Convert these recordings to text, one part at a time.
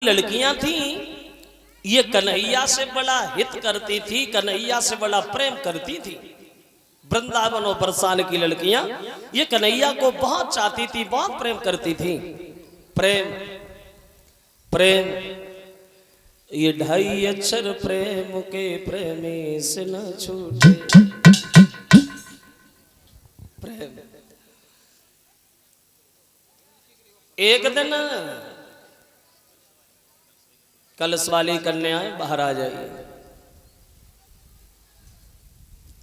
लड़कियां थी, ये कन्हैया से बड़ा हित करती थी, कन्हैया से बड़ा प्रेम करती थी। वृंदावन और बरसाने की लड़कियां ये कन्हैया को बहुत चाहती थी, बहुत प्रेम करती थी। प्रेम प्रेम ये ढाई अक्षर प्रेम के प्रेमी से न छूटे। प्रेम एक दिन कलश वाली कन्याएं बाहर आ जाइए।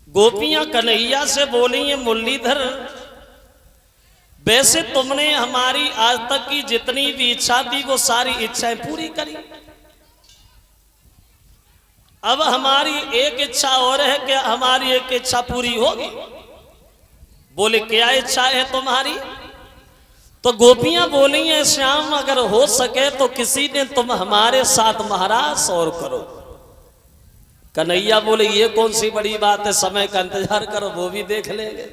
गोपियां कन्हैया से बोली, है मुरलीधर वैसे तुमने हमारी आज तक की जितनी भी इच्छा थी वो सारी इच्छाएं पूरी करी, अब हमारी एक इच्छा और है कि हमारी एक इच्छा पूरी होगी। बोले क्या इच्छा है तुम्हारी? तो गोपियां बोली हैं श्याम अगर हो सके तो किसी दिन तुम हमारे साथ महाराज और करो। कन्हैया बोले ये कौन सी बड़ी बात है, समय का इंतजार करो वो भी देख लेंगे।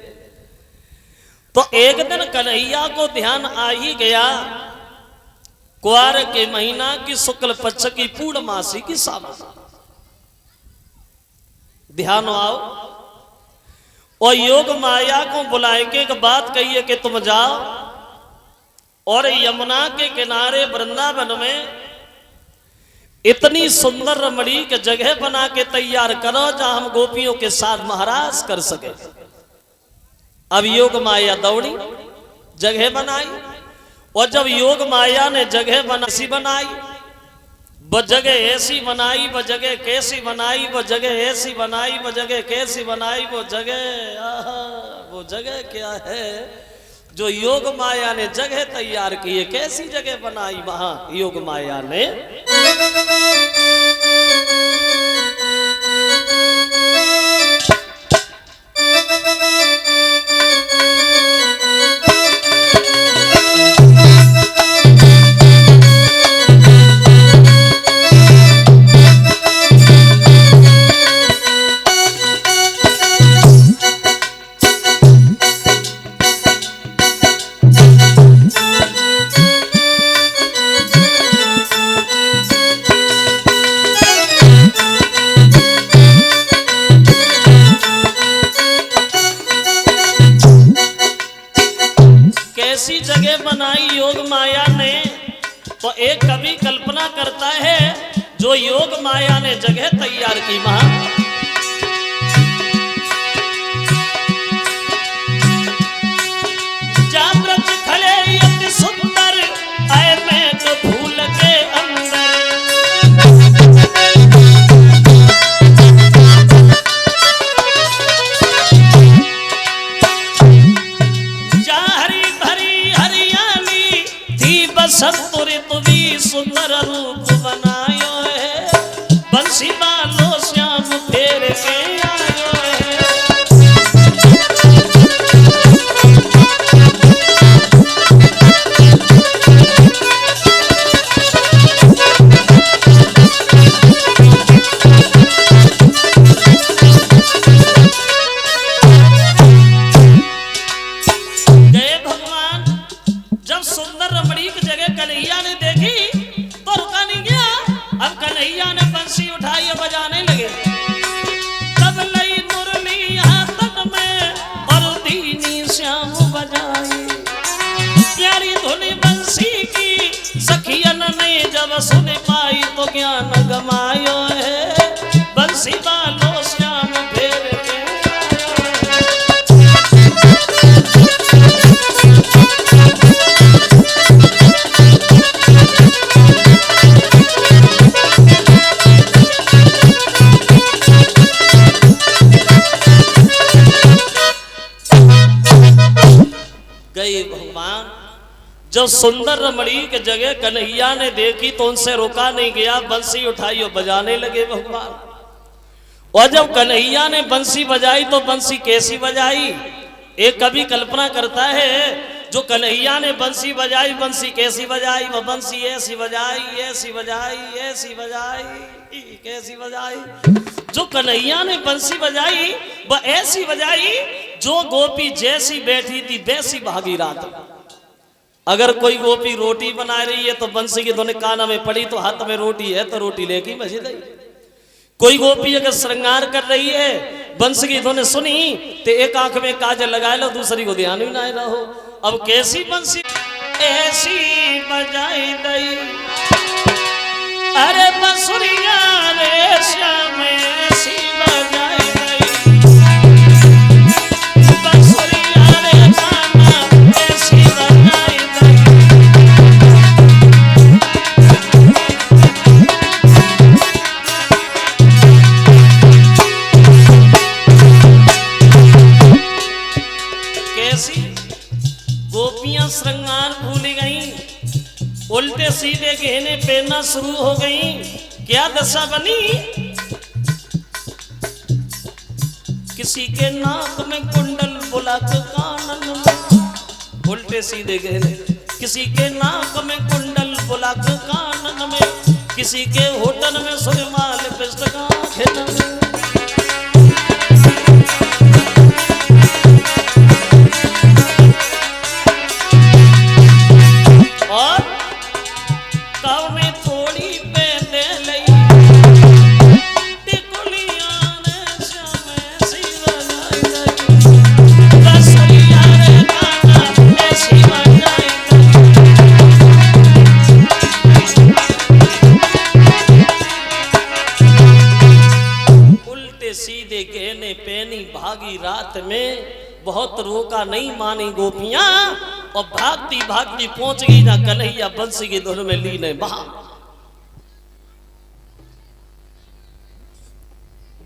तो एक दिन कन्हैया को ध्यान आ ही गया, कुआर के महीना की शुक्ल पक्ष की पूर्णमासी की सावन, ध्यान आओ और योग माया को बुलाए के एक बात कहिए कि तुम जाओ और यमुना के किनारे वृंदावन में इतनी सुंदर रमणीक जगह बना के तैयार करो जहां हम गोपियों के साथ महाराज कर सके। अब योग माया दौड़ी, जगह बनाई, और जब योग माया ने जगह बनाई, वो जगह ऐसी बनाई, वो जगह कैसी बनाई, वो जगह ऐसी बनाई, वो जगह कैसी बनाई, वो जगह क्या है जो योग माया ने जगह तैयार की है। कैसी जगह बनाई वहां योग माया ने? ऐसी जगह बनाई योग माया ने, तो एक कवि कल्पना करता है जो योग माया ने जगह तैयार की वहां जागृत खड़े अति सुंदर आए मैं तो भूल के अंदर। संतुर तुझी सुंदर रूप बनायो है, बंसी बालो श्याम फेर के आयो है। गए भगवान, जब सुंदर रमणीक जगह कन्हैया ने देखी तो रुका नहीं गया। अब कन्हैया ने बंसी उठाई और बजाने लगे। तब लई मुरली हाथन में और दीनी श्याम बजाई, प्यारी धुनी बंसी की सखियन ने जब सुन पाई तो ज्ञान गमायो है, बंसी बालो श्याम फेर के गए भगवान। जब सुंदर रमणीक जगह कन्हैया ने देखी तो उनसे रोका नहीं गया, बंसी उठाई और बजाने लगे भगवान। और जब कन्हैया ने बंसी बजाई तो बंसी कैसी बजाई? एक कवि कल्पना करता है जो कन्हैया ने बंसी बजाई, बंसी कैसी बजाई? वो बंसी ऐसी बजाई, ऐसी बजाई, ऐसी बजाई, कैसी बजाई? जो कन्हैया ने बंसी बजाई वह ऐसी बजाई जो गोपी जैसी बैठी थी वैसी भागी रात। अगर कोई गोपी रोटी बना रही है तो बंसी की धुन काना में पड़ी तो हाथ में रोटी है तो रोटी लेके बजी गई। कोई गोपी अगर श्रृंगार कर रही है बंसी की धुन सुनी तो एक आंख में काजल लगा लो दूसरी को ध्यान भी ना रहो। अब कैसी बंसी ऐसी बजाई दई अरे बंसुरिया रे श्याम ऐसी बजाई दई बंसुरिया रे काना ऐसी बजाई दई। कैसी गोपियां श्रृंगार भूल गई, उल्टे सीधे गहने पहनना शुरू हो गई। क्या दशा बनी? किसी के नाक में कुंडल बुलक कानन में, उल्टे सीधे गहने। किसी के नाक में कुंडल बुलक कानन में, किसी के होठन में सुरमाल पिस्टका खेन में। और काव में थोड़ी पहने लई टिकुलियां ने श्याम ऐसी बजाई दई बंसुरिया रे काना ऐसी बजाई दई। उल्टे सीधे गहने पहनी भागी रात में, बहुत रोका नहीं मानी गोपियां और भागती भागती पहुंच गई ना कन्हैया बंसी की धुन में लीन है बहा।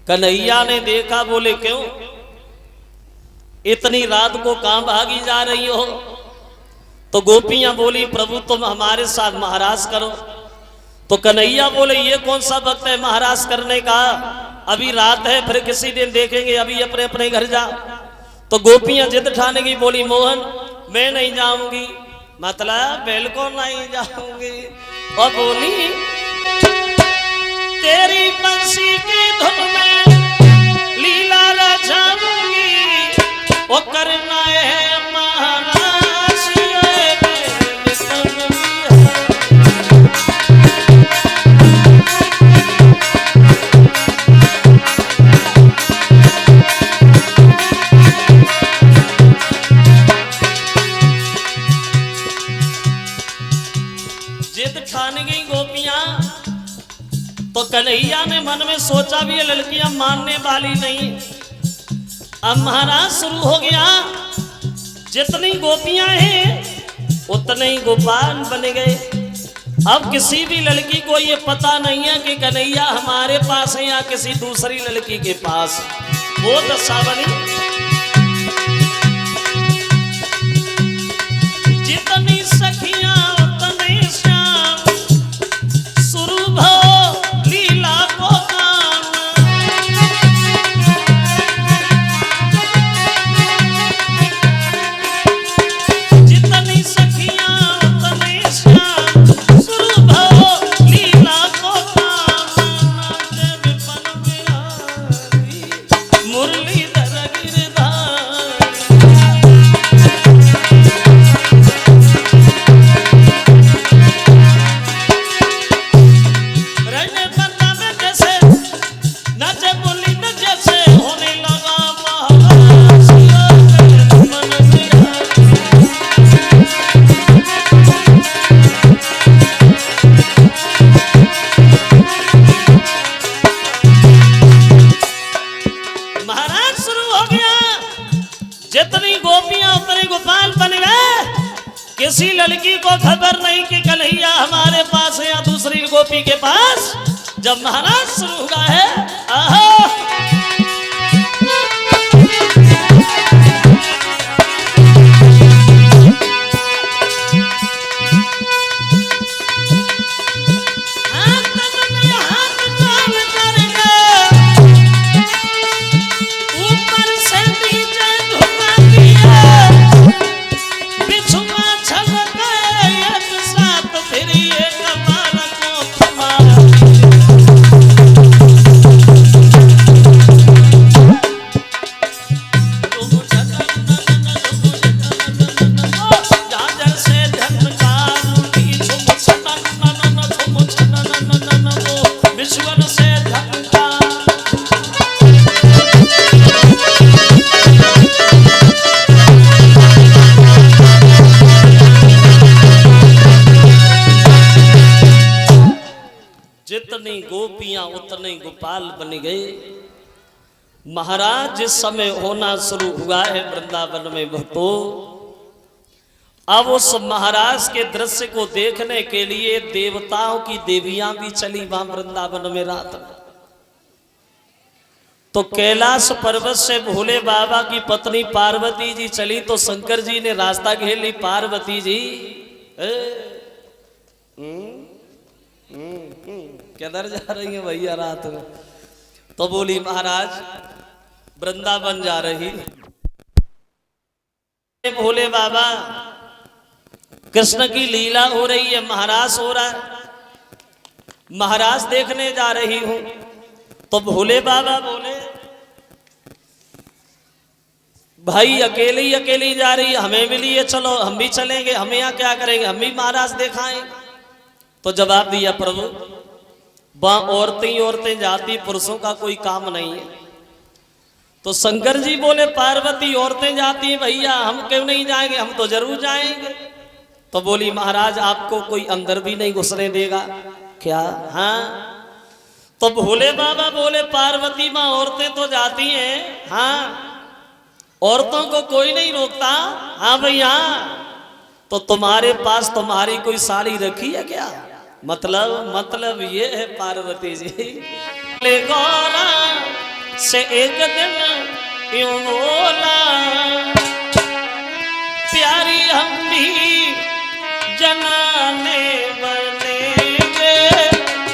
कन्हैया ने देखा, बोले क्यों इतनी रात को कहां भागी जा रही हो? तो गोपियां बोली प्रभु तुम हमारे साथ महाराज करो। तो कन्हैया बोले ये कौन सा वक्त है महाराज करने का, अभी रात है फिर किसी दिन देखेंगे, अभी अपने अपने घर जा। तो गोपियां जिद ठाने की, बोली मोहन मैं नहीं जाऊंगी, मतलब बिल्कुल नहीं जाऊंगी। और बोली तेरी बंसी की धुन में लीला रचाऊंगी, वो करना है महाराज ठान गई गोपियां। तो कन्हैया ने मन में सोचा भी ये लड़कियां मानने वाली नहीं। अब महाराज शुरू हो गया, जितनी गोपियां हैं उतने ही गोपाल बन गए। अब किसी भी लड़की को ये पता नहीं है कि कन्हैया हमारे पास है या किसी दूसरी लड़की के पास। वो दशा बनी। जितनी सखियां उतने श्याम शुरू भो लीला को काम। जितनी सखियां उतने श्याम शुरू भो लीला को काम। नाचे विपन बिहारी मुरलीधर गिरधारी। जितनी गोपियां उतने गोपाल बन गए। किसी लड़की को खबर नहीं कि कन्हैया हमारे पास है या दूसरी गोपी के पास। जब महाराज शुरू हुआ है, आहा जितनी गोपियां उतने गोपाल बन गए। महाराज जिस समय होना शुरू हुआ है वृंदावन में भक्तों, अब उस महाराज के दृश्य को देखने के लिए देवताओं की देवियां भी चली वहां वृंदावन में रात में। तो कैलाश पर्वत से भोले बाबा की पत्नी पार्वती जी चली तो शंकर जी ने रास्ता घेर ली। पार्वती जी किधर जा रही है भैया रात में? तो बोली महाराज वृंदावन जा रही। भोले बाबा कृष्ण की लीला हो रही है, महाराज हो रहा है, महाराज देखने जा रही हूं। तो भोले बाबा बोले भाई अकेली अकेली जा रही है, हमें भी लिए चलो, हम भी चलेंगे, हम यहाँ क्या करेंगे, हम भी महाराज दिखाएं। तो जवाब दिया प्रभु वहां औरतें औरतें जाती, पुरुषों का कोई काम नहीं है। तो शंकर जी बोले पार्वती औरतें जाती हैं भैया, हम क्यों नहीं जाएंगे, हम तो जरूर जाएंगे। तो बोली महाराज आपको कोई अंदर भी नहीं घुसने देगा क्या? हाँ। तो भोले बाबा बोले पार्वती माँ औरतें तो जाती हैं, हाँ, औरतों को कोई नहीं रोकता। हाँ भैया, तो तुम्हारे पास तुम्हारी कोई साड़ी रखी है क्या? मतलब ये है पार्वती जी ले गौरा से एक दिन यूं बोला प्यारी हम भी जनाने बनेंगे।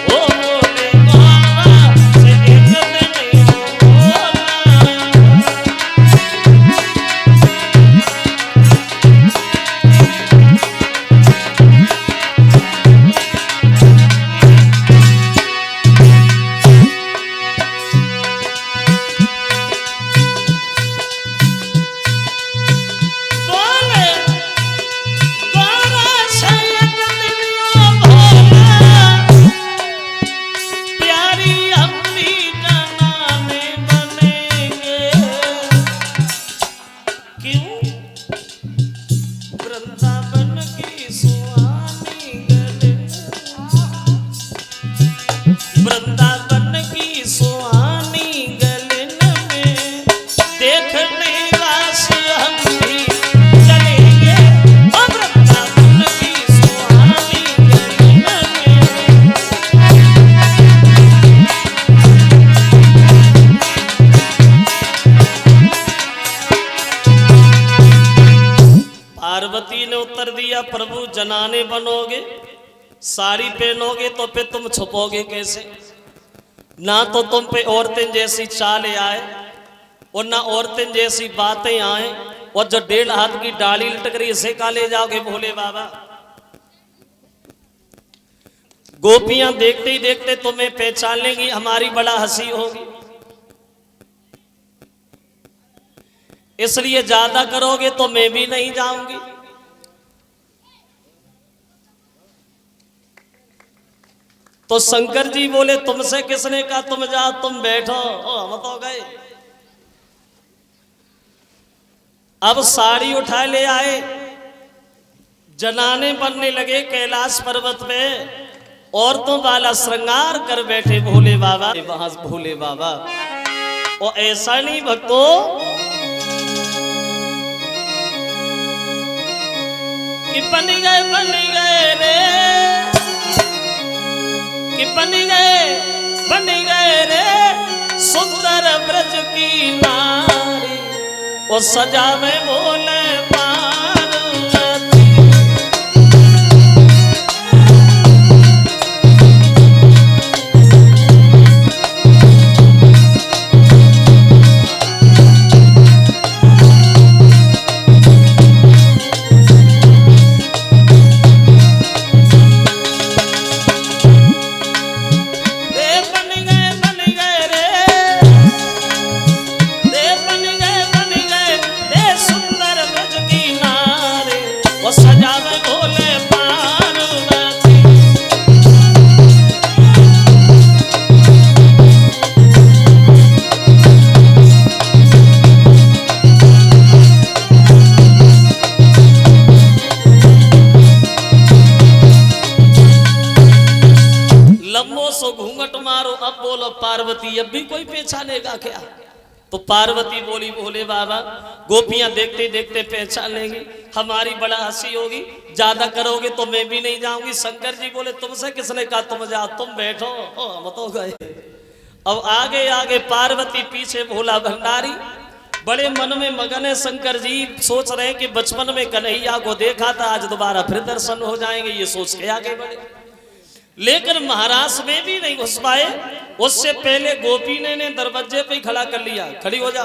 ओ बोले गौरा से एक दिन यूं बोला। पार्वती ने उत्तर दिया प्रभु जनाने बनोगे, साड़ी पहनोगे तो फिर तुम छुपोगे कैसे? ना तो तुम पे औरतें जैसी चालें आए और ना औरतें जैसी बातें आए, और जो 1.5 हाथ की डाली लटक रही इसे का ले जाओगे भोले बाबा? गोपियां देखते ही देखते तुम्हें पहचान लेंगी, हमारी बड़ा हंसी होगी। इसलिए ज्यादा करोगे तो मैं भी नहीं जाऊंगी। तो शंकर जी बोले तुमसे किसने कहा तुम जाओ, तुम बैठो। हम तो गए। अब साड़ी उठा ले आए, जनाने बनने लगे कैलाश पर्वत में, औरतों वाला श्रृंगार कर बैठे भोले बाबा। वहां भोले बाबा और ऐसा नहीं भक्तों कि बन गए रे, कि बन गए रे सुंदर ब्रज की नारी, और सजावे बोले सुंदर ब्रज लंबो सो घूंघट मारो, अब बोलो पार्वती अब भी कोई पहचानेगा क्या? तो पार्वती बोली भोले बाबा गोपियां देखते देखते पहचान लेंगी, हमारी बड़ा हंसी होगी, ज्यादा करोगे तो मैं भी नहीं जाऊंगी। शंकर जी बोले तुमसे किसने कहा तुम जाओ, तुम बैठो। हम तो गए। अब आगे आगे पार्वती, पीछे भोला भंडारी। बड़े मन में मगन है शंकर जी, सोच रहे हैं कि बचपन में कन्हैया को देखा था, आज दोबारा फिर दर्शन हो जाएंगे, ये सोच के आगे बढ़े। लेकिन महाराज में भी नहीं घुस पाए। उससे पहले गोपी ने दरवाजे पे खड़ा कर लिया, खड़ी हो जा।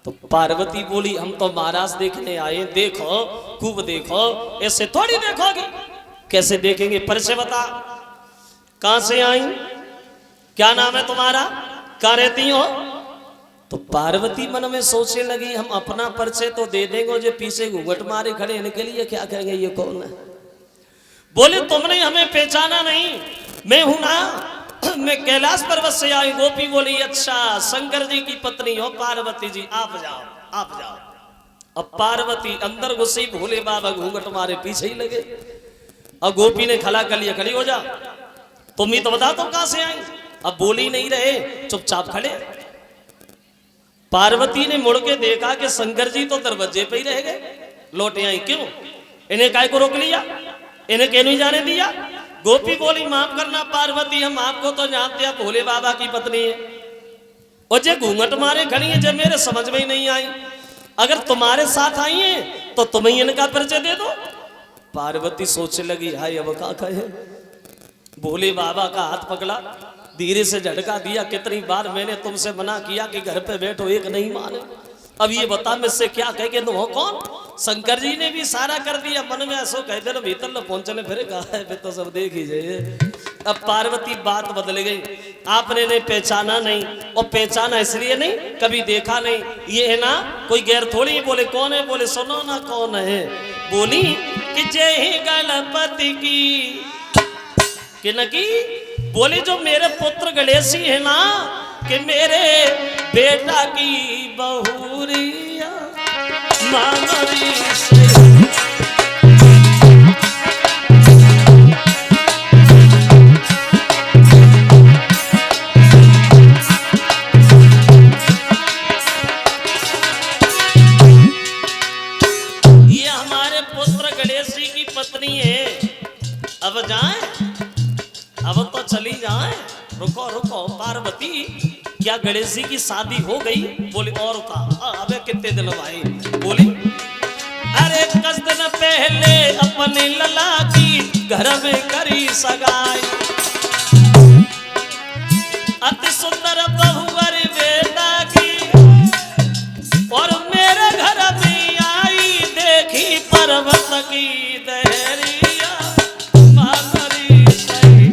तो पार्वती बोली हम तो महाराज देखने आए, देखो खूब देखो, ऐसे थोड़ी देखोगी। कैसे देखेंगे, परिचय बता, कहां से आई, क्या नाम है तुम्हारा, कहां रहती हो? तो पार्वती मन में सोचने लगी हम अपना परिचय तो दे देंगे, जो पीछे घूंघट मारे खड़े इनके लिए क्या कहेंगे, ये कौन है? बोले तुमने हमें पहचाना नहीं, मैं हूं ना, मैं कैलाश पर्वत से आई। गोपी बोली अच्छा शंकर जी की पत्नी हो पार्वती जी, आप जाओ आप जाओ। अब पार्वती अंदर घुसी, भोले बाबा घूंघट मारे पीछे ही लगे। अब गोपी ने खड़ा कर लिया, खड़ी हो जा, तुम ही तो बता तुम कहां से आई। अब बोल ही नहीं रहे, चुपचाप खड़े। पार्वती ने मुड़ के देखा कि शंकर जी तो दरवाजे पे ही रह गए, लौटे आई क्यों, इन्हें काय को रोक लिया, इन्हें क्यों नहीं जाने दिया? गोपी बोली माफ करना पार्वती, हम आपको तो जानते हैं भोले बाबा की पत्नी है, और जे घूंघट मारे खड़ी है, जब मेरे समझ में ही नहीं आई, अगर तुम्हारे साथ आई है तो तुम्हें इनका परिचय दे दो। पार्वती सोचने लगी हाय अब क्या कहे। भोले बाबा का हाथ पकड़ा, धीरे से झटका दिया, कितनी बार मैंने तुमसे मना किया कि घर पे बैठो, एक नहीं माने, अब ये बता मुझसे क्या कह के तुम हो कौन? शंकर जी ने भी सारा कर दिया, मन में ऐसो कह दे भीतर न पहुंचने, फिर कहा है तो सब देख ही जाइए। अब पार्वती बात बदल गई, आपने ने पहचाना नहीं, और पहचाना इसलिए नहीं कभी देखा नहीं, ये है ना कोई गैर थोड़ी। बोले कौन है? बोले सुनो ना कौन है। बोली कि जय ही गणपति की कि न की। बोले जो मेरे पुत्र गणेशी है ना, कि मेरे बेटा की बहुरिया मानरी से। ये हमारे पुत्र गणेशी की पत्नी है, अब जाएं, अब तो चली जाएं। रुको रुको पार्वती, क्या गणेश जी की शादी हो गई? बोली और का, अबे कितने दिन भाई? बोली अरे 10 दिन पहले अपने लला की घर में करी सगाई, अति सुंदर बहुवर बेटा की, और मेरे घर में आई देखी पर्वत की दहरिया मानरी सही।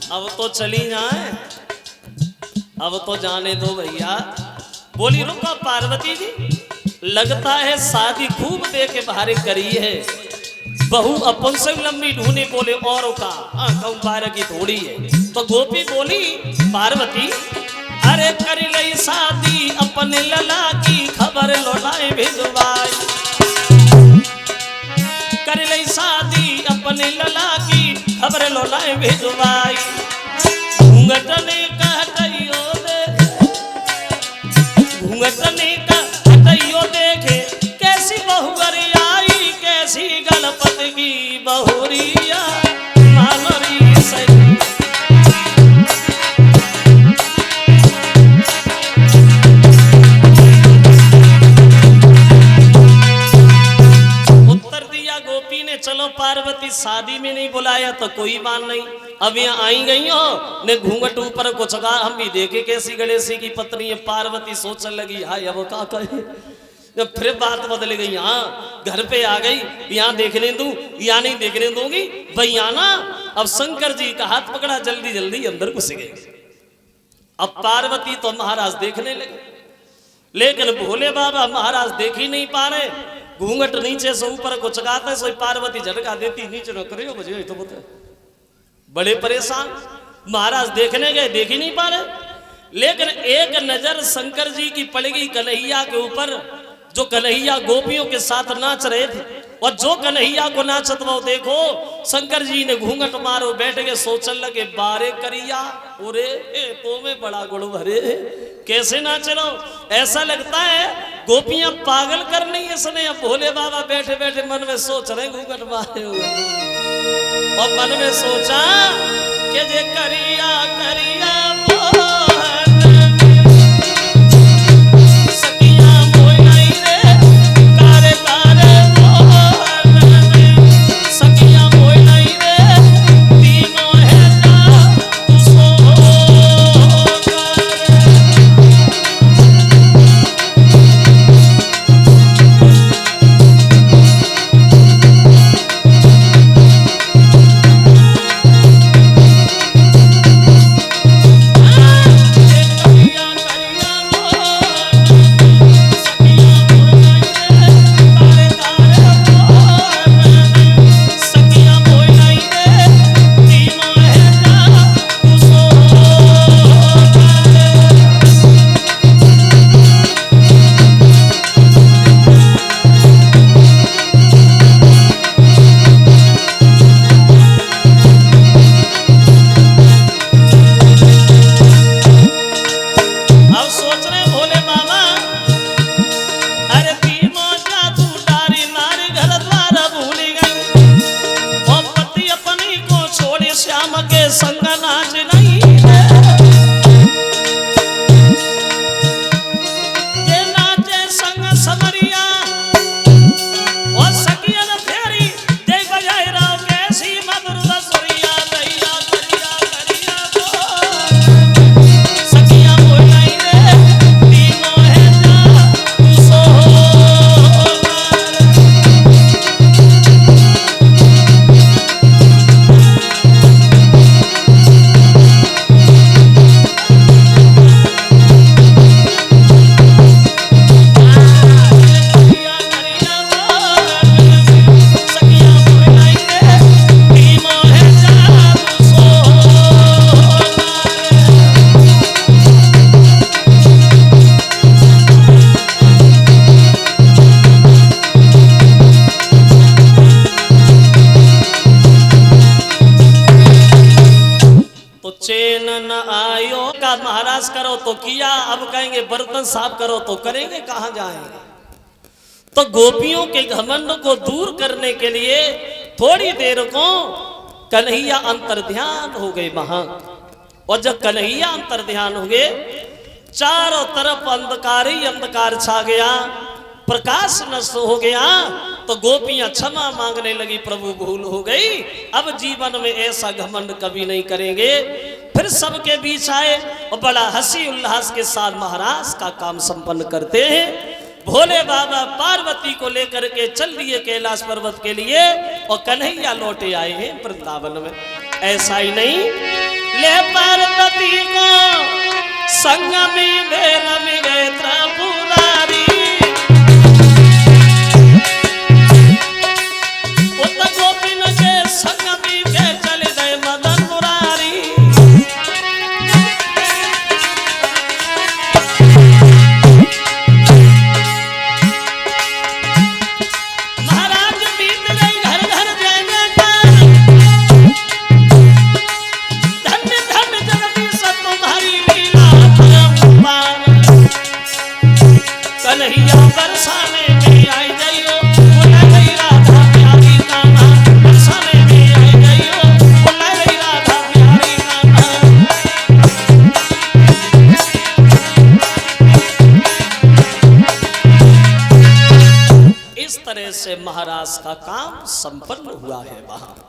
अब तो चली जाए, अब तो जाने दो भैया। बोली रुको पार्वती जी, लगता है शादी खूब दे के भारी करी है, बहू अपन से लंबी ढूंढी। बोले और का कम बारह की थोड़ी है। तो गोपी बोली पार्वती अरे कर लई शादी अपने लला की खबर लौटाए भिजवाई, कर लई शादी अपने लला की खबर लौटाए भिजवाई। घूंघटने का हटइयो दे, घूंघटने का हटइयो देखे, कैसी बहुरी आई, कैसी गणपति की बहुरिया मानरी सही। उत्तर दिया गोपी ने, चलो पार्वती शादी में नहीं बुलाया तो कोई बात नहीं, अब यहाँ आई गई हो ने घूंघट ऊपर को चगा, हम भी देखे कैसी गणेशी की पत्नी है। पार्वती सोचने लगी हाय अब क्या कहे। जब फिर बात बदल गई, यहाँ घर पे आ गई, यहाँ देखने दूं या नहीं देखने दूंगी भैया ना। अब शंकर जी का हाथ पकड़ा, जल्दी जल्दी अंदर घुस गए। अब पार्वती तो महाराज देखने लगे, लेकिन भोले बाबा महाराज देख ही नहीं पा रहे। घूंघट नीचे से ऊपर को चगाते, सो पार्वती झटका देती, नीचे न करियो मुझे तो बता। बड़े परेशान, महाराज देखने गए, देख ही नहीं पा रहे। लेकिन एक नजर शंकर जी की पड़ गई कन्हैया के ऊपर, जो कन्हैया गोपियों के साथ नाच रहे थे। और जो कन्हैया को नाचत वो देखो, शंकर जी ने घूंघट मारो बैठ के सोचने लगे, बारे करिया ओरे तो में बड़ा गुड़ भरे, कैसे नाच रहो। ऐसा लगता है गोपियां पागल कर नहीं इसने। अब भोले बाबा बैठे बैठे मन में सोच रहे घूंघट मारे हुए, और मन में सोचा कि जे करिया करिया महाराज करो तो किया, अब कहेंगे बर्तन साफ करो तो करेंगे, कहां जाएंगे। तो गोपियों के घमंड को दूर करने के लिए थोड़ी देर को कन्हैया अंतर ध्यान हो गए वहां। और जब कन्हैया अंतर ध्यान हो गए, चारों तरफ अंधकार ही अंधकार छा गया, प्रकाश नष्ट हो गया। तो गोपियां क्षमा मांगने लगी, प्रभु भूल हो गई, अब जीवन में ऐसा घमंड कभी नहीं करेंगे। फिर सबके बीच आए और बड़ा हंसी उल्लास के साथ महाराज का काम संपन्न करते हैं। भोले बाबा पार्वती को लेकर के चल दिए कैलाश पर्वत के लिए, और कन्हैया लौटे आए हैं वृंदावन में। ऐसा ही नहीं, ले पार्वती को संग में गए त्रिपुरारी, गोपिन के संग में चले गए मदन मुरारी। महाराज बीत गई घर घर जाने का, धन्य धन्य जगदीश तुम्हारी लीला परम्पार। कन्हैया बरसाने में आई जाइयो, बोला गई राधा प्यारी नाना, बरसाने में आई जाइयो, बोला गई राधा प्यारी नाना। इस तरह से महाराज का काम संपन्न हुआ है वहां।